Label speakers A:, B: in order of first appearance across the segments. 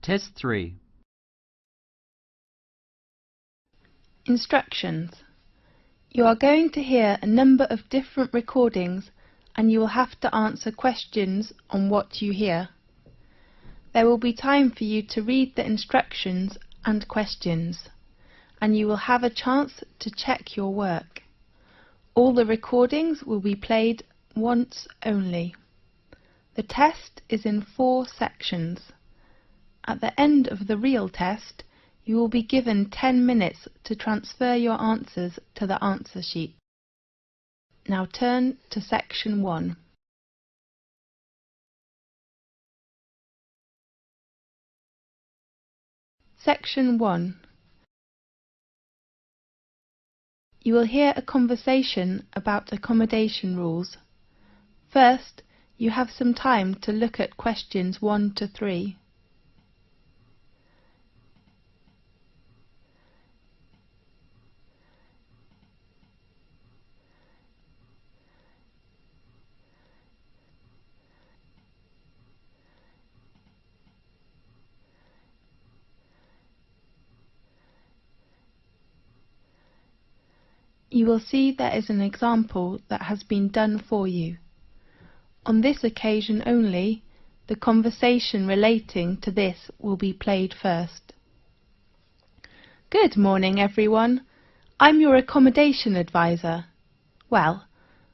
A: Test 3.
B: Instructions. You are going to hear a number of different recordings and you will have to answer questions on what you hear. There will be time for you to read the instructions and questions, and you will have a chance to check your work. All the recordings will be played once only. The test is in 4 sections. At the end of the real test, you will be given 10 minutes to transfer your answers to the answer sheet. Now turn to section 1. Section 1. You will hear a conversation about accommodation rules. First, you have some time to look at questions 1 to 3. You will see there is an example that has been done for you. On this occasion only, the conversation relating to this will be played first. Good morning, everyone. I'm your accommodation advisor. Well,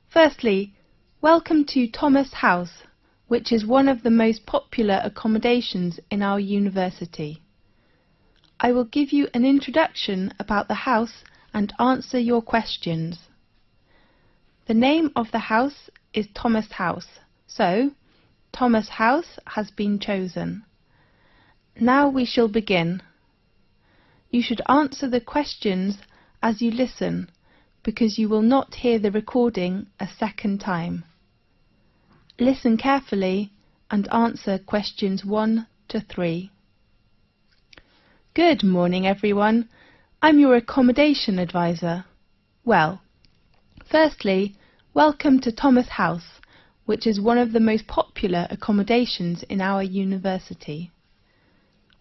B: firstly, welcome to Thomas House, which is one of the most popular accommodations in our university. I will give you an introduction about the house and answer your questions. The name of the house is Thomas House, so Thomas House has been chosen. Now we shall begin. You should answer the questions as you listen, because you will not hear the recording a second time. Listen carefully and answer questions 1 to 3. Good morning, everyone. I'm your accommodation advisor. Well, firstly, welcome to Thomas House, which is one of the most popular accommodations in our university.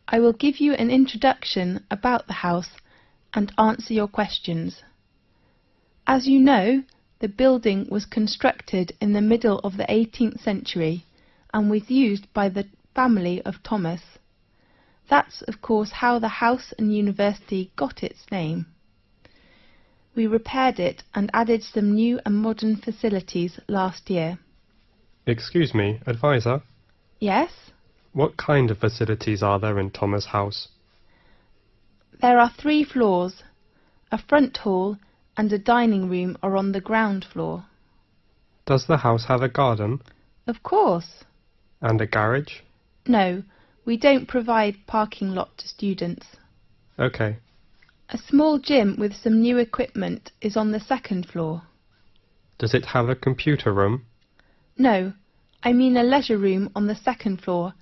B: I will give you an introduction about the house and answer your questions. As you know, the building was constructed in the middle of the 18th century and was used by the family of Thomas. That's, of course, how the house and university got its name. We repaired it and added some new and modern facilities last year.
C: Excuse me, advisor?
B: Yes?
C: What kind of facilities are there in Thomas House?
B: There are 3 floors. A front hall and a dining room are on the ground floor.
C: Does the house have a garden?
B: Of course.
C: And a garage?
B: No, we don't provide parking lot to students.
C: Okay.
B: A small gym with some new equipment is on the 2nd floor.
C: Does it have a computer room?
B: No, I mean a leisure room on the 2nd floor,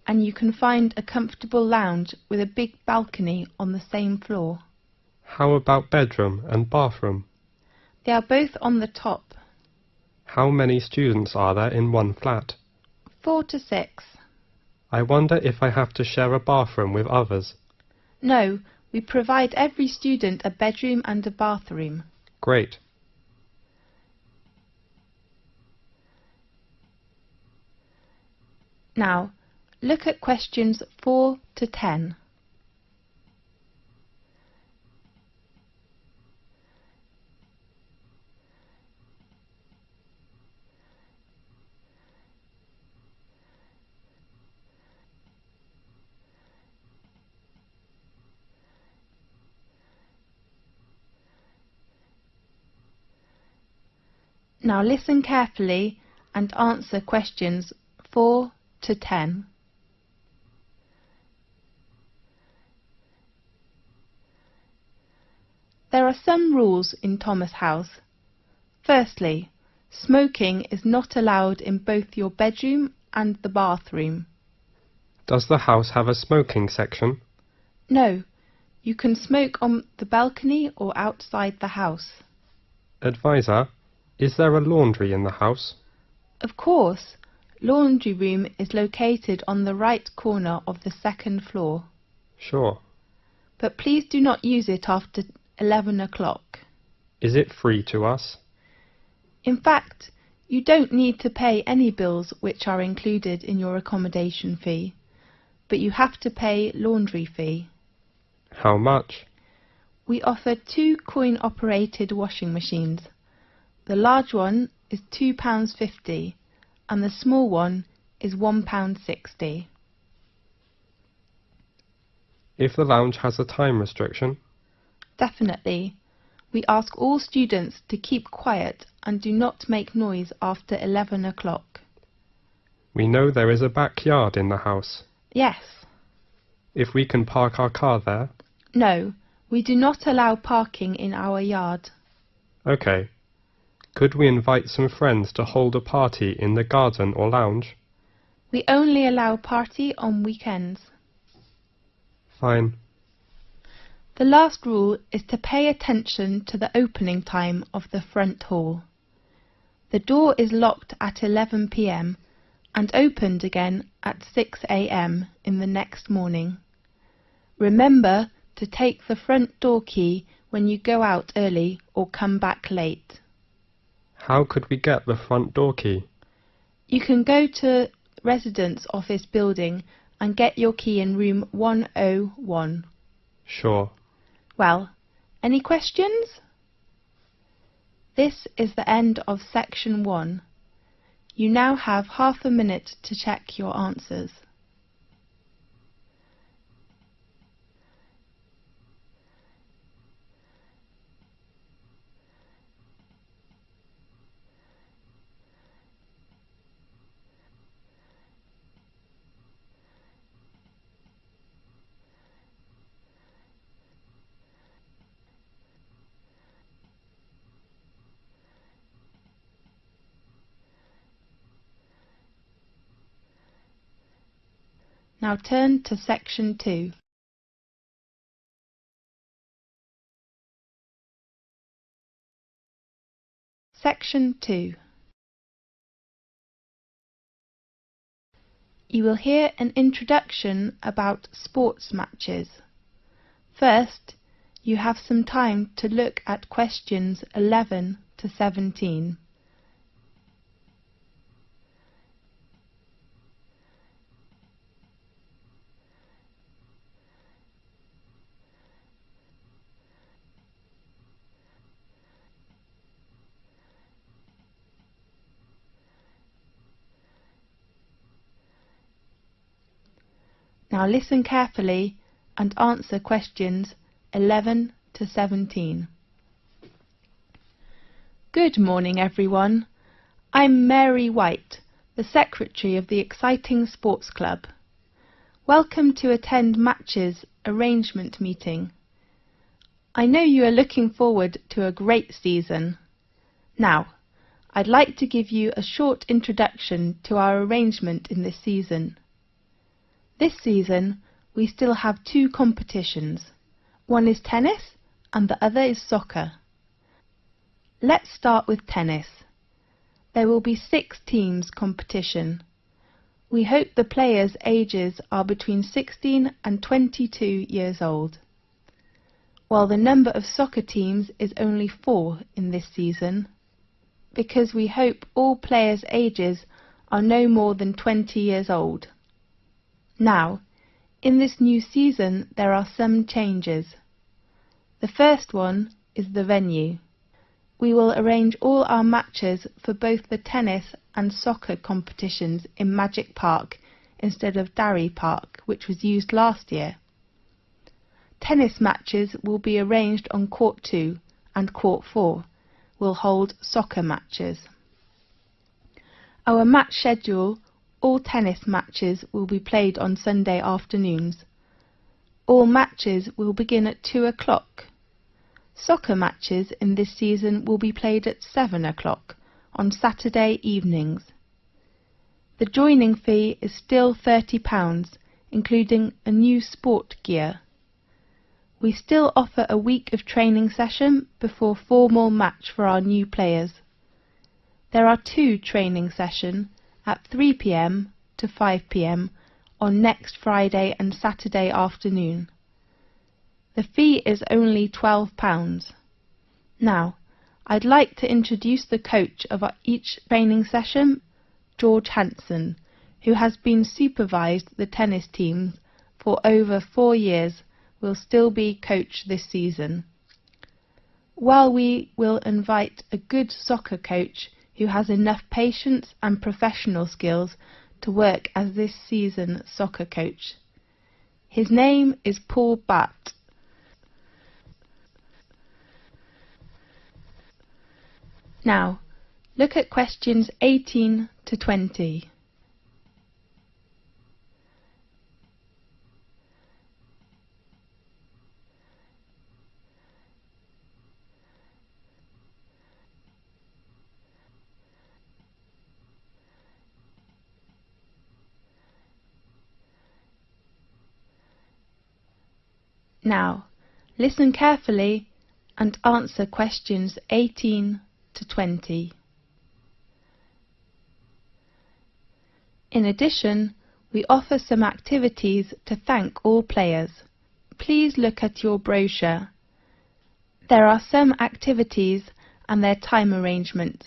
B: and you can find a comfortable lounge with a big balcony on the same floor.
C: How about bedroom and bathroom?
B: They are both on the top.
C: How many students are there in one flat?
B: 4 to 6.
C: I wonder if I have to share a bathroom with others.
B: No, we provide every student a bedroom and a bathroom.
C: Great.
B: Now, look at questions 4 to 10. Now listen carefully and answer questions 4 to 10. There are some rules in Thomas House. Firstly, smoking is not allowed in both your bedroom and the bathroom.
C: Does the house have a smoking section?
B: No, you can smoke on the balcony or outside the house.
C: Advisor, is there a laundry in the house?
B: Of course, laundry room is located on the right corner of the second floor.
C: Sure.
B: But please do not use it after 11 o'clock.
C: Is it free to us?
B: In fact, you don't need to pay any bills which are included in your accommodation fee, but you have to pay laundry fee.
C: How much?
B: We offer 2 coin-operated washing machines. The large one is £2.50 and the small one is £1.60.
C: If the lounge has a time restriction?
B: Definitely. We ask all students to keep quiet and do not make noise after 11 o'clock.
C: We know there is a backyard in the house.
B: Yes.
C: If we can park our car there?
B: No, we do not allow parking in our yard.
C: OK. Could we invite some friends to hold a party in the garden or lounge?
B: We only allow party on weekends.
C: Fine.
B: The last rule is to pay attention to the opening time of the front hall. The door is locked at 11 p.m. and opened again at 6 a.m. in the next morning. Remember to take the front door key when you go out early or come back late.
C: How could we get the front door key?
B: You can go to Residence Office building and get your key in room 101.
C: Sure.
B: Well, any questions? This is the end of section 1. You now have half a minute to check your answers. Now turn to section 2. Section 2. You will hear an introduction about sports matches. First, you have some time to look at questions 11 to 17. Now listen carefully and answer questions 11 to 17. Good morning, everyone. I'm Mary White, the Secretary of the Exciting Sports Club. Welcome to attend Matches arrangement meeting. I know you are looking forward to a great season. Now, I'd like to give you a short introduction to our arrangement in this season. This season, we still have 2 competitions. One is tennis and the other is soccer. Let's start with tennis. There will be 6 teams competition. We hope the players' ages are between 16 and 22 years old. While the number of soccer teams is only 4 in this season, because we hope all players' ages are no more than 20 years old. Now, in this new season there are some changes. The first one is the venue. We will arrange all our matches for both the tennis and soccer competitions in Magic Park instead of Darry Park, which was used last year. Tennis matches will be arranged on Court 2 and Court 4 will hold soccer matches. Our match schedule: all tennis matches will be played on Sunday afternoons. All matches will begin at 2 o'clock. Soccer matches in this season will be played at 7 o'clock on Saturday evenings. The joining fee is still £30, including a new sport gear. We still offer a week of training session before formal match for our new players. There are 2 training sessions at 3 p.m. to 5 p.m. on next Friday and Saturday afternoon. The fee is only £12. Now, I'd like to introduce the coach of each training session, George Hanson, who has been supervised the tennis teams for over 4 years, will still be coach this season. While we will invite a good soccer coach who has enough patience and professional skills to work as this season's soccer coach. His name is Paul Batt. Now, look at questions 18 to 20. Now, listen carefully and answer questions 18 to 20. In addition, we offer some activities to thank all players. Please look at your brochure. There are some activities and their time arrangements.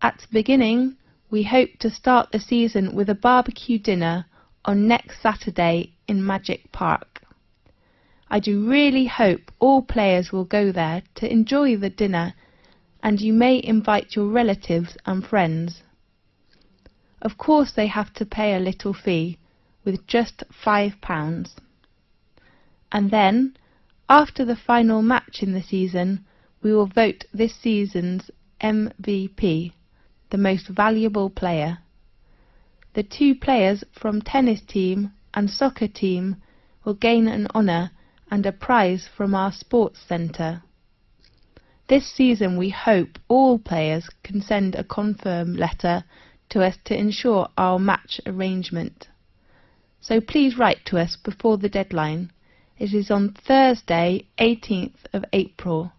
B: At the beginning, we hope to start the season with a barbecue dinner on next Saturday in Magic Park. I do really hope all players will go there to enjoy the dinner, and you may invite your relatives and friends. Of course they have to pay a little fee, with just £5. And then, after the final match in the season, we will vote this season's MVP, the most valuable player. The 2 players from tennis team and soccer team will gain an honour and a prize from our sports centre. This season we hope all players can send a confirm letter to us to ensure our match arrangement. So please write to us before the deadline. It is on Thursday, 18th of April.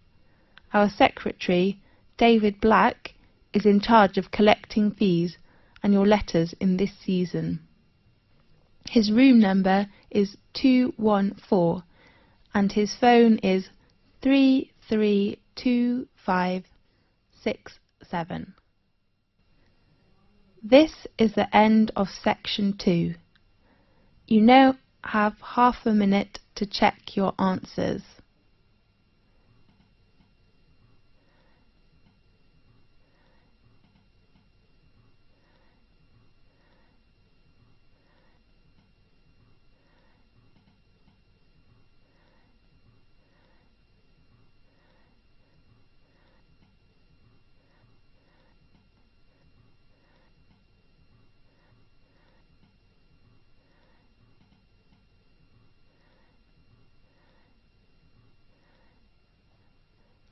B: Our secretary, David Black, is in charge of collecting fees and your letters in this season. His room number is 214 and his phone is 332567. This is the end of section 2. You now have half a minute to check your answers.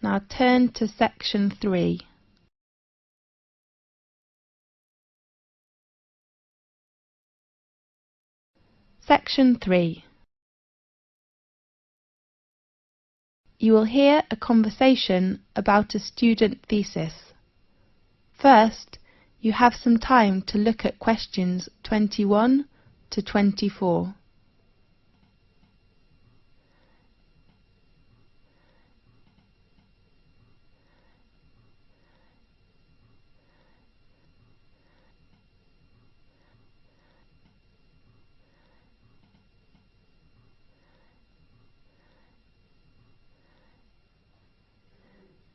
B: Now turn to section 3. Section 3. You will hear a conversation about a student thesis. First, you have some time to look at questions 21 to 24.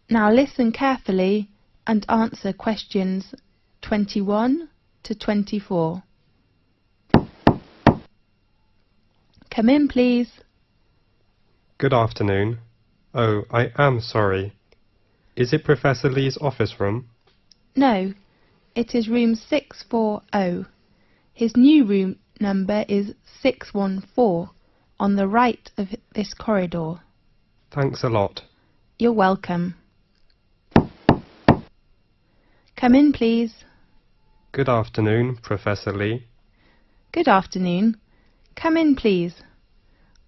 B: Now listen carefully and answer questions 21 to 24. Come in, please.
C: Good afternoon. Oh, I am sorry. Is it Professor Lee's office room?
B: No, it is room 640. His new room number is 614 on the right of this corridor.
C: Thanks a lot.
B: You're welcome. Come in, please.
C: Good afternoon, Professor Lee.
B: Good afternoon. Come in, please.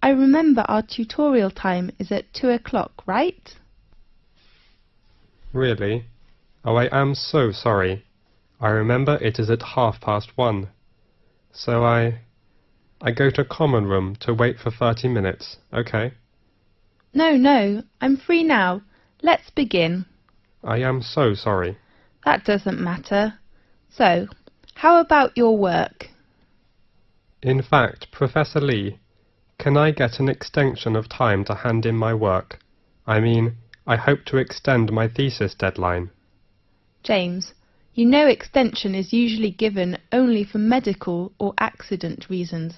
B: I remember our tutorial time is at 2 o'clock, right?
C: Really? Oh, I am so sorry. I remember it is at 1:30. So I go to common room to wait for 30 minutes, okay?
B: No, I'm free now. Let's begin.
C: I am so sorry.
B: That doesn't matter. So, how about your work?
C: In fact, Professor Lee, can I get an extension of time to hand in my work? I mean, I hope to extend my thesis deadline.
B: James, you know extension is usually given only for medical or accident reasons.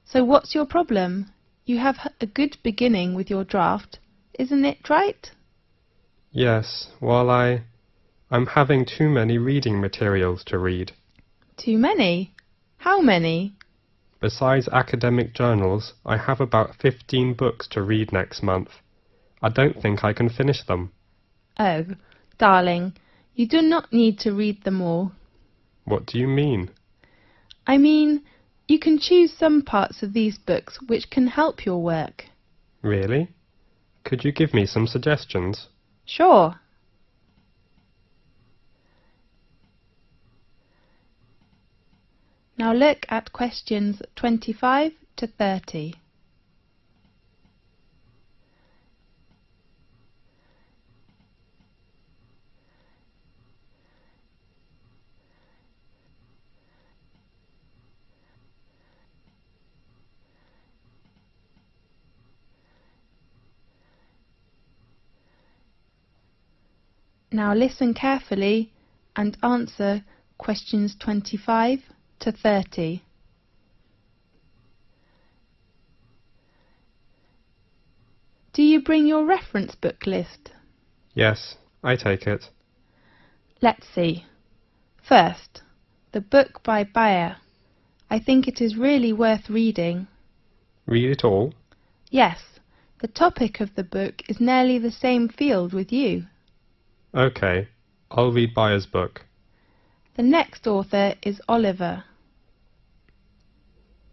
B: So what's your problem? You have a good beginning with your draft, isn't it right?
C: Yes, well, I'm having too many reading materials to read.
B: Too many? How many?
C: Besides academic journals, I have about 15 books to read next month. I don't think I can finish them.
B: Oh, darling, you do not need to read them all.
C: What do you mean?
B: I mean, you can choose some parts of these books which can help your work.
C: Really? Could you give me some suggestions?
B: Sure. Now look at questions 25 to 30. Now listen carefully and answer questions 25 to 30. Do you bring your reference book list?
C: Yes, I take it.
B: Let's see. First, the book by Bayer. I think it is really worth reading.
C: Read it all?
B: Yes, the topic of the book is nearly the same field with you.
C: Okay, I'll read Bayer's book.
B: The next author is Oliver.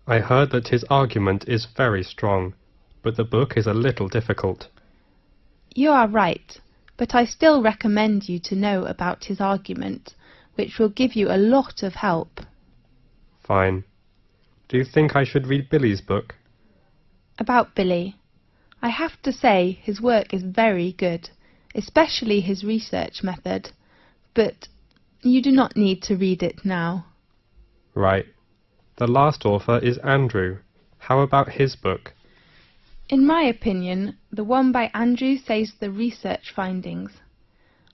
C: I heard that his argument is very strong, but the book is a little difficult.
B: You are right, but I still recommend you to know about his argument, which will give you a lot of help.
C: Fine. Do you think I should read Billy's book?
B: About Billy. I have to say his work is very good, especially his research method, but you do not need to read it now.
C: Right. The last author is Andrew. How about his book?
B: In my opinion, the one by Andrew says the research findings.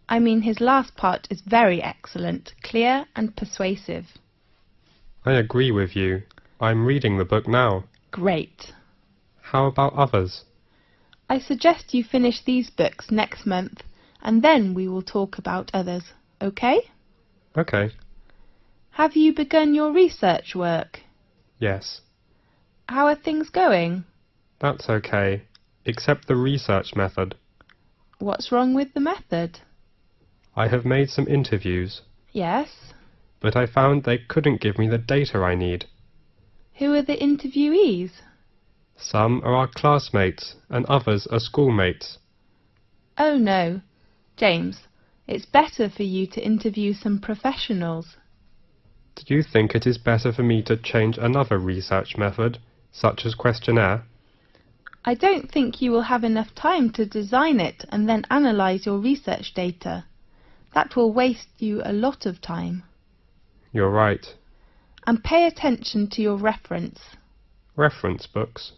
B: I mean, his last part is very excellent, clear and persuasive.
C: I agree with you. I'm reading the book now.
B: Great.
C: How about others?
B: I suggest you finish these books next month, and then we will talk about others, okay?
C: Okay.
B: Have you begun your research work?
C: Yes.
B: How are things going?
C: That's okay, except the research method.
B: What's wrong with the method?
C: I have made some interviews,
B: Yes.
C: but I found they couldn't give me the data I need.
B: Who are the interviewees?
C: Some are our classmates and others are schoolmates.
B: Oh no. James, it's better for you to interview some professionals.
C: Do you think it is better for me to change another research method, such as questionnaire?
B: I don't think you will have enough time to design it and then analyze your research data. That will waste you a lot of time.
C: You're right.
B: And pay attention to your reference.
C: Reference books?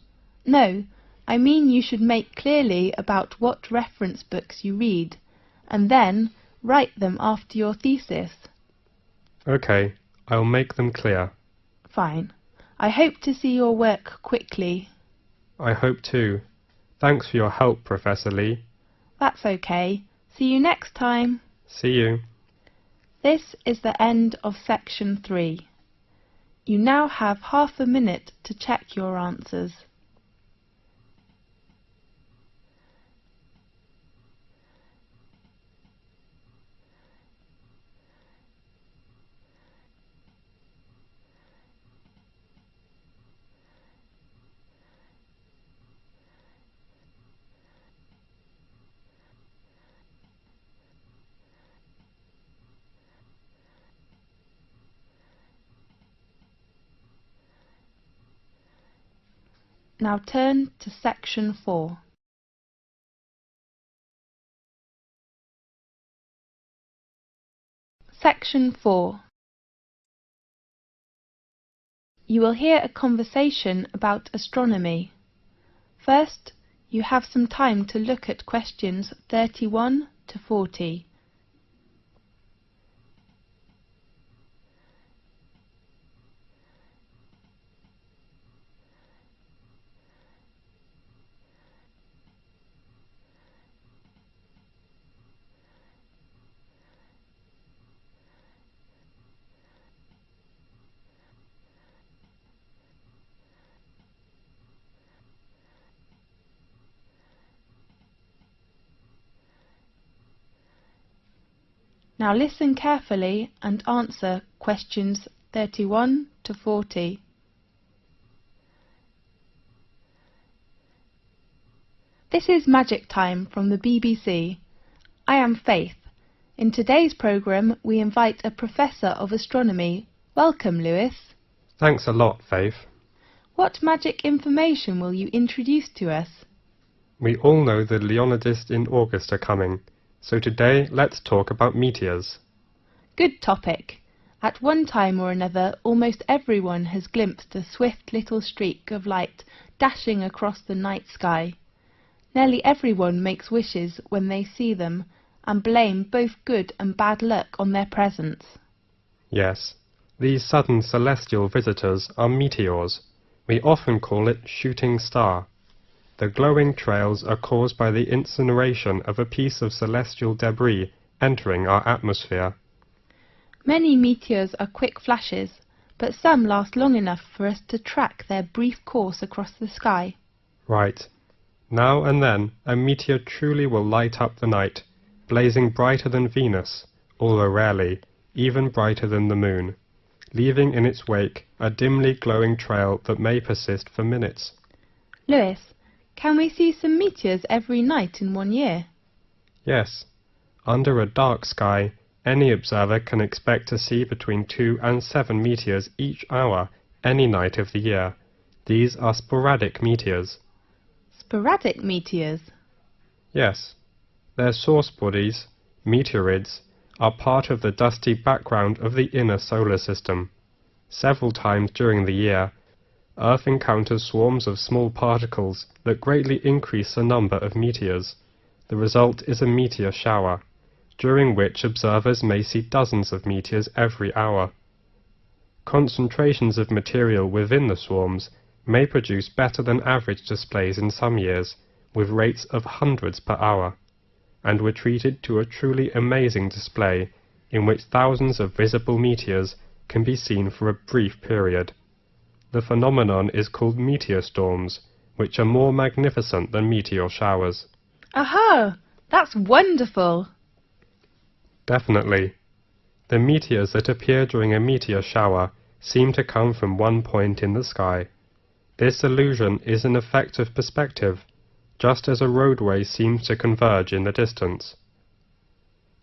B: No, I mean you should make clearly about what reference books you read, and then write them after your thesis.
C: Okay, I'll make them clear.
B: Fine. I hope to see your work quickly.
C: I hope too. Thanks for your help, Professor Lee.
B: That's okay. See you next time.
C: See you.
B: This is the end of section 3. You now have half a minute to check your answers. Now turn to section 4. Section 4. You will hear a conversation about astronomy. First, you have some time to look at questions 31 to 40. Now listen carefully and answer questions 31 to 40. This is Magic Time from the BBC. I am Faith. In today's programme we invite a Professor of Astronomy. Welcome, Lewis.
C: Thanks a lot, Faith.
B: What magic information will you introduce to us?
C: We all know the Leonids in August are coming, so today let's talk about meteors.
B: Good topic. At one time or another, almost everyone has glimpsed a swift little streak of light dashing across the night sky. Nearly everyone makes wishes when they see them and blame both good and bad luck on their presence.
C: Yes, these sudden celestial visitors are meteors. We often call it shooting star. The glowing trails are caused by the incineration of a piece of celestial debris entering our atmosphere.
B: Many meteors are quick flashes, but some last long enough for us to track their brief course across the sky.
C: Right. Now and then a meteor truly will light up the night, blazing brighter than Venus, although rarely, even brighter than the moon, leaving in its wake a dimly glowing trail that may persist for minutes.
B: Lewis, can we see some meteors every night in 1 year?
C: Yes. Under a dark sky, any observer can expect to see between 2 and 7 meteors each hour, any night of the year. These are sporadic meteors.
B: Sporadic meteors?
C: Yes. Their source bodies, meteorids, are part of the dusty background of the inner solar system. Several times during the year, Earth encounters swarms of small particles that greatly increase the number of meteors. The result is a meteor shower, during which observers may see dozens of meteors every hour. Concentrations of material within the swarms may produce better than average displays in some years, with rates of hundreds per hour, and were treated to a truly amazing display in which thousands of visible meteors can be seen for a brief period. The phenomenon is called meteor storms, which are more magnificent than meteor showers.
B: Aha! That's wonderful!
C: Definitely. The meteors that appear during a meteor shower seem to come from one point in the sky. This illusion is an effect of perspective, just as a roadway seems to converge in the distance.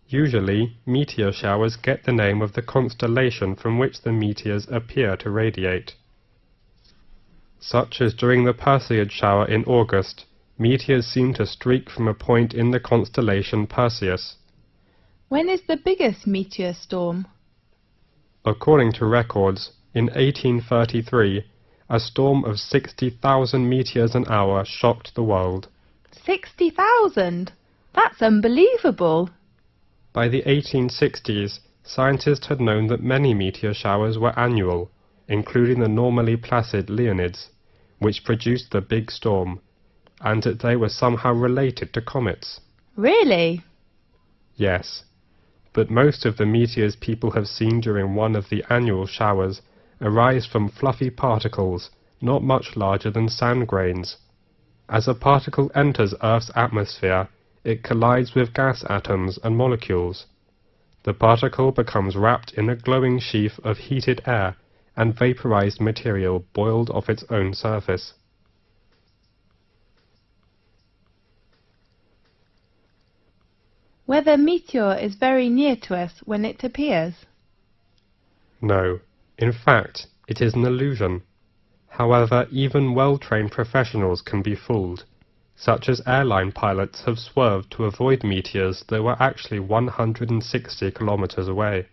C: Usually, meteor showers get the name of the constellation from which the meteors appear to radiate. Such as during the Perseid shower in August, meteors seem to streak from a point in the constellation Perseus.
B: When is the biggest meteor storm?
C: According to records, in 1833, a storm of 60,000 meteors an hour shocked the world.
B: 60,000? That's unbelievable!
C: By the 1860s, scientists had known that many meteor showers were annual, including the normally placid Leonids, which produced the big storm, and that they were somehow related to comets.
B: Really?
C: Yes, but most of the meteors people have seen during one of the annual showers arise from fluffy particles not much larger than sand grains. As a particle enters Earth's atmosphere, it collides with gas atoms and molecules. The particle becomes wrapped in a glowing sheath of heated air and vaporized material boiled off its own surface.
B: Whether meteor is very near to us when it appears?
C: No, in fact, it is an illusion. However, even well-trained professionals can be fooled, such as airline pilots have swerved to avoid meteors that were actually 160 kilometers away.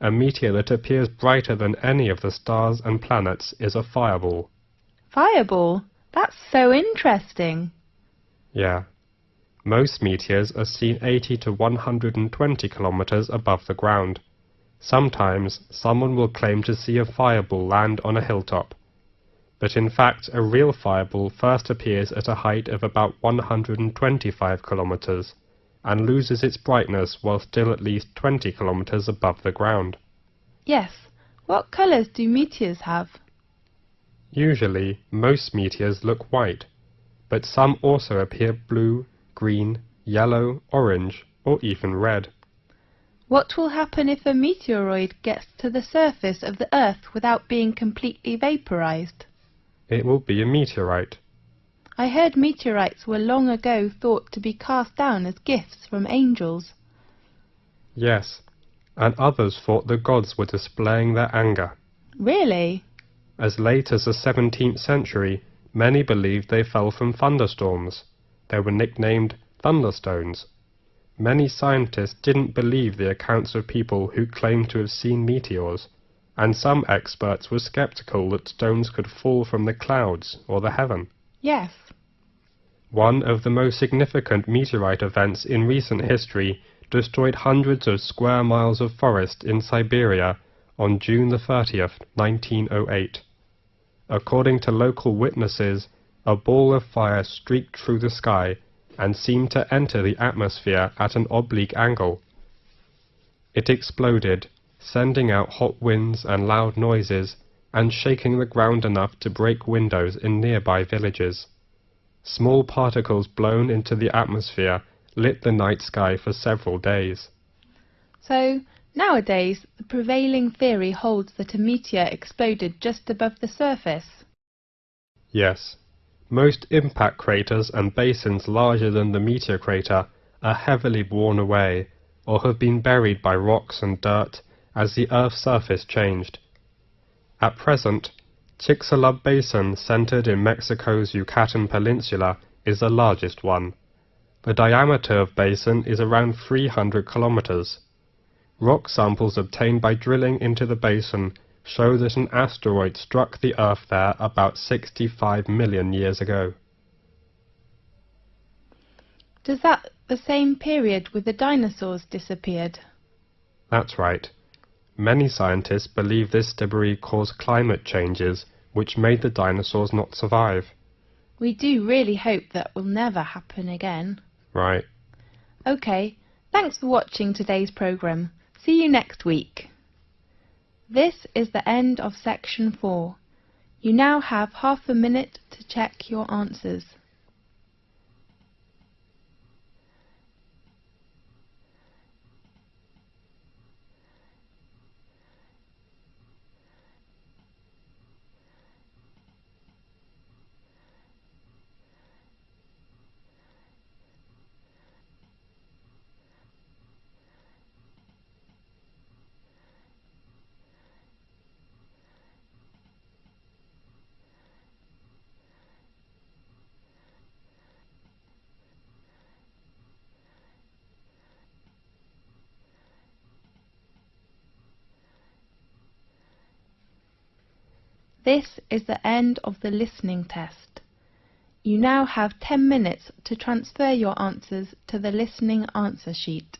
C: A meteor that appears brighter than any of the stars and planets is a fireball.
B: Fireball? That's so interesting.
C: Yeah. Most meteors are seen 80 to 120 kilometers above the ground. Sometimes someone will claim to see a fireball land on a hilltop, but in fact a real fireball first appears at a height of about 125 kilometers and loses its brightness while still at least 20 kilometers above the ground.
B: Yes. What colours do meteors have?
C: Usually, most meteors look white, but some also appear blue, green, yellow, orange, or even red.
B: What will happen if a meteoroid gets to the surface of the Earth without being completely vaporized?
C: It will be a meteorite.
B: I heard meteorites were long ago thought to be cast down as gifts from angels.
C: Yes, and others thought the gods were displaying their anger.
B: Really?
C: As late as the 17th century, many believed they fell from thunderstorms. They were nicknamed thunderstones. Many scientists didn't believe the accounts of people who claimed to have seen meteors, and some experts were skeptical that stones could fall from the clouds or the heaven.
B: Yes.
C: One of the most significant meteorite events in recent history destroyed hundreds of square miles of forest in Siberia on June the 30th, 1908. According to local witnesses, a ball of fire streaked through the sky and seemed to enter the atmosphere at an oblique angle. It exploded, sending out hot winds and loud noises, and shaking the ground enough to break windows in nearby villages. Small particles blown into the atmosphere lit the night sky for several days.
B: So, nowadays, the prevailing theory holds that a meteor exploded just above the surface.
C: Yes. Most impact craters and basins larger than the meteor crater are heavily worn away, or have been buried by rocks and dirt as the Earth's surface changed. At present, Chicxulub Basin, centered in Mexico's Yucatan Peninsula, is the largest one. The diameter of basin is around 300 kilometers. Rock samples obtained by drilling into the basin show that an asteroid struck the Earth there about 65 million years ago.
B: Does that the same period with the dinosaurs disappeared?
C: That's right. Many scientists believe this debris caused climate changes which made the dinosaurs not survive.
B: We do really hope that will never happen again.
C: Right.
B: OK, thanks for watching today's programme. See you next week. This is the end of section 4. You now have half a minute to check your answers. This is the end of the listening test. You now have 10 minutes to transfer your answers to the listening answer sheet.